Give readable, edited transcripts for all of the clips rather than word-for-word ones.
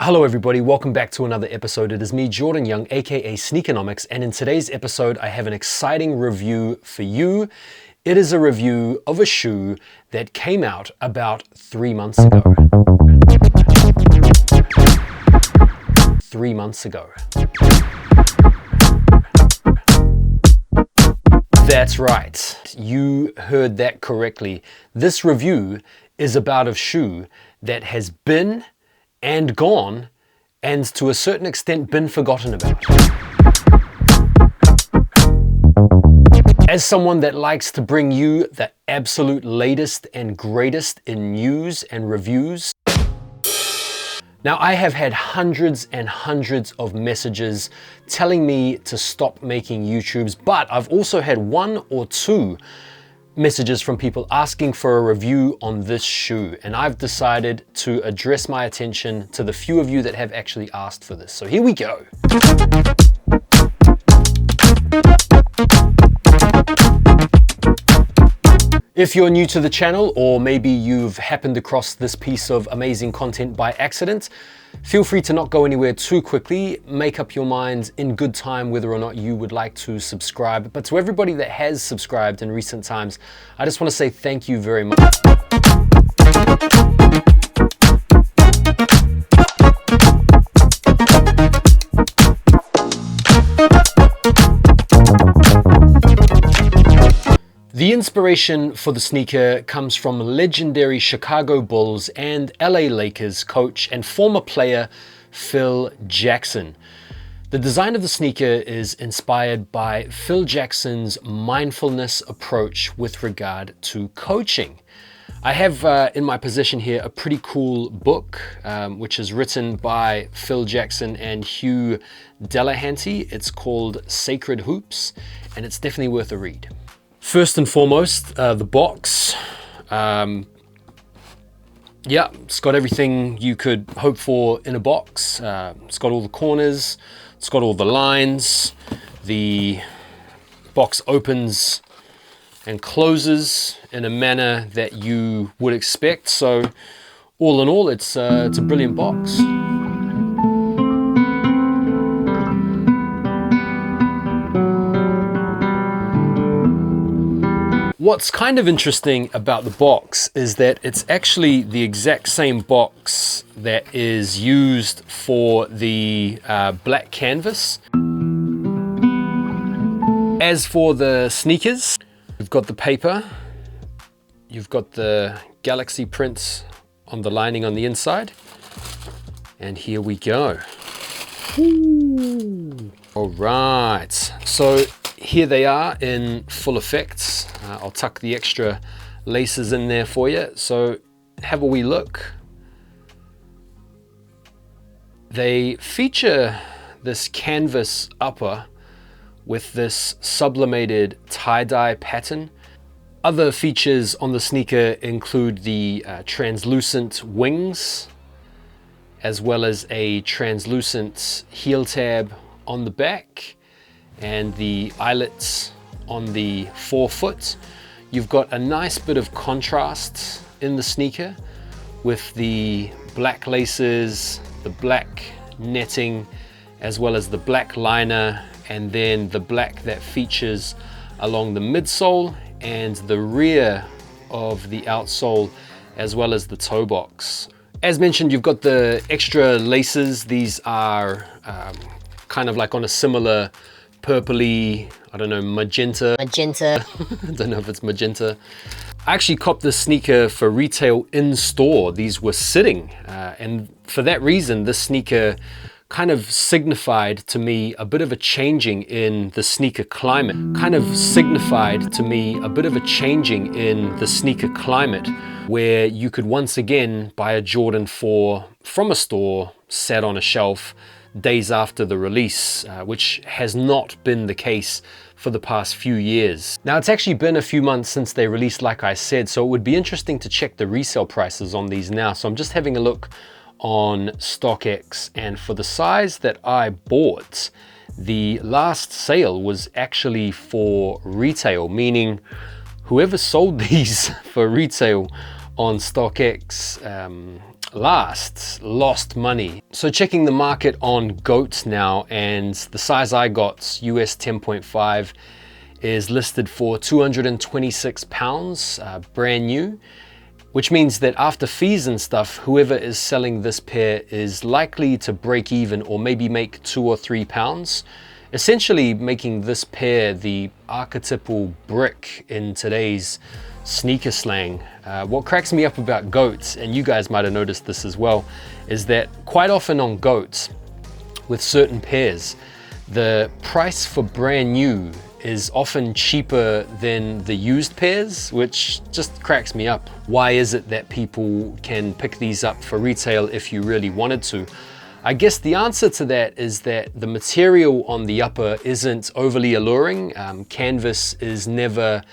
Hello everybody, welcome back to another episode. It is me, Jordan Young, aka Sneakonomics, and in today's episode I have an exciting review for you. It is a review of a shoe that came out about 3 months ago. 3 months ago. That's right, you heard that correctly. This review is about a shoe that has been and gone, and to a certain extent been forgotten about. As someone that likes to bring you the absolute latest and greatest in news and reviews, now I have had hundreds and hundreds of messages telling me to stop making YouTubes, but I've also had 1 or 2 messages from people asking for a review on this shoe, and I've decided to address my attention to the few of you that have actually asked for this. So here we go. If you're new to the channel, or maybe you've happened across this piece of amazing content by accident, feel free to not go anywhere too quickly. Make up your mind in good time whether or not you would like to subscribe. But to everybody that has subscribed in recent times, I just want to say thank you very much. The inspiration for the sneaker comes from legendary Chicago Bulls and LA Lakers coach and former player Phil Jackson. The design of the sneaker is inspired by Phil Jackson's mindfulness approach with regard to coaching. I have in my possession here a pretty cool book which is written by Phil Jackson and Hugh Delahanty. It's called Sacred Hoops, and it's definitely worth a read. First and foremost, the box. Yeah, it's got everything you could hope for in a box. It's got all the corners, it's got all the lines. The box opens and closes in a manner that you would expect. So all in all, it's a brilliant box. What's kind of interesting about the box is that it's actually the exact same box that is used for the black canvas. As for the sneakers, you've got the paper, you've got the galaxy prints on the lining on the inside, and here we go. All right, so here they are in full effect. I'll tuck the extra laces in there for you. So have a wee look. They feature this canvas upper with this sublimated tie-dye pattern. Other features on the sneaker include the translucent wings, as well as a translucent heel tab on the back, and the eyelets on the forefoot. You've got a nice bit of contrast in the sneaker with the black laces, the black netting, as well as the black liner, and then the black that features along the midsole and the rear of the outsole, as well as the toe box. As mentioned, you've got the extra laces. These are kind of like on a similar purpley, I don't know, magenta. I don't know if it's magenta. I actually copped this sneaker for retail in store. These were sitting, and for that reason, this sneaker kind of signified to me a bit of a changing in the sneaker climate. Where you could once again buy a Jordan 4 from a store, sat on a shelf, days after the release, which has not been the case for the past few years. Now, it's actually been a few months since they released, like I said, so it would be interesting to check the resale prices on these now. So I'm just having a look on StockX, and for the size that I bought, the last sale was actually for retail, meaning whoever sold these for retail on StockX, Last, lost money. So checking the market on goats now, and the size I got, US 10.5, is listed for 226 pounds, brand new, which means that after fees and stuff, whoever is selling this pair is likely to break even or maybe make £2 or £3, essentially making this pair the archetypal brick in today's sneaker slang. What cracks me up about goats, and you guys might have noticed this as well, is that quite often on goats, with certain pairs, the price for brand new is often cheaper than the used pairs, which just cracks me up. Why is it that people can pick these up for retail if you really wanted to? I guess the answer to that is that the material on the upper isn't overly alluring. Canvas is never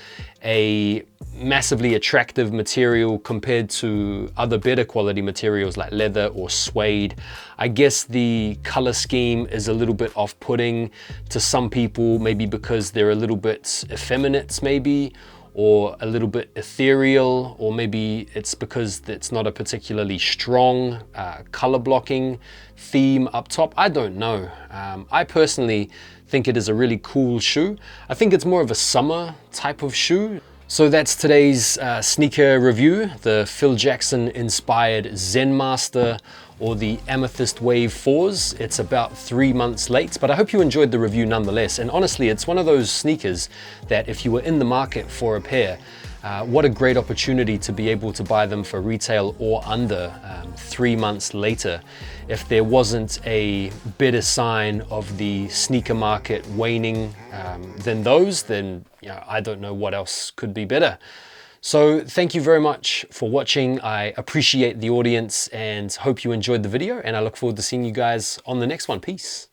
a massively attractive material compared to other better quality materials like leather or suede. I guess the color scheme is a little bit off-putting to some people, maybe because they're a little bit effeminate maybe, or a little bit ethereal, or maybe it's because it's not a particularly strong color blocking theme up top. I don't know. I personally think it is a really cool shoe. I think it's more of a summer type of shoe. So that's today's sneaker review, the Phil Jackson inspired Zen Master, or the Amethyst Wave 4s. It's about 3 months late, but I hope you enjoyed the review nonetheless. And honestly, it's one of those sneakers that if you were in the market for a pair, what a great opportunity to be able to buy them for retail or under 3 months later. If there wasn't a better sign of the sneaker market waning than those, then I don't know what else could be better. So thank you very much for watching. I appreciate the audience and hope you enjoyed the video, and I look forward to seeing you guys on the next one. Peace.